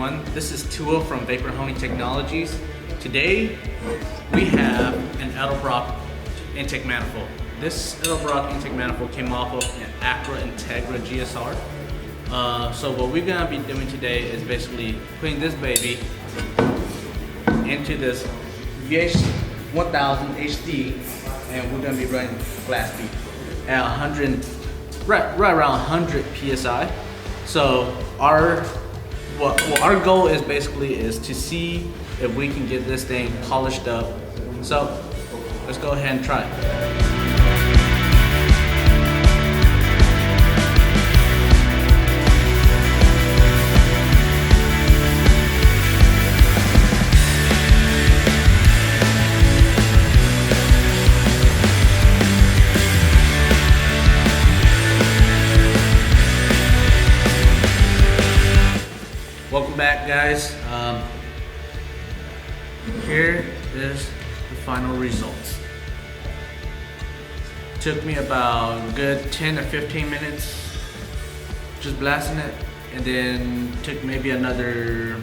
everyone. This is Tua from Vapor Honing Technologies. Today we have an Edelbrock intake manifold. This Edelbrock intake manifold came off of an Acura Integra GSR. So what we're gonna be doing today is basically putting this baby into this U.S.A 1000 HD, and we're gonna be running glass speed at 100, right around 100 psi. So our goal is basically to see if we can get this thing polished up. So let's go ahead and try it. Welcome back, guys. Here is the final results. Took me about a good 10 to 15 minutes just blasting it, and then took maybe another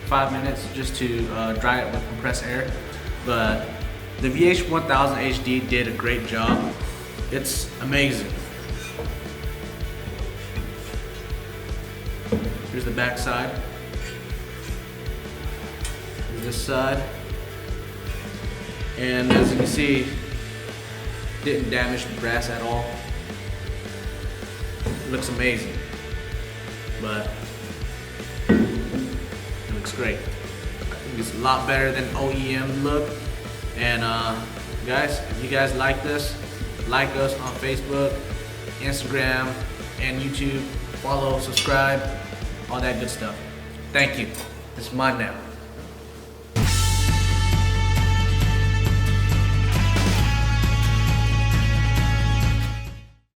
5 minutes just to dry it with compressed air. But the U.S.A 1000 HD did a great job. It's amazing. Here's the back side. Here's this side. And as you can see, didn't damage the brass at all. It looks amazing. But it looks great. I think it's a lot better than OEM look. And guys, if you guys like this, like us on Facebook, Instagram, and YouTube. Follow, subscribe, all that good stuff. Thank you. It's mine now.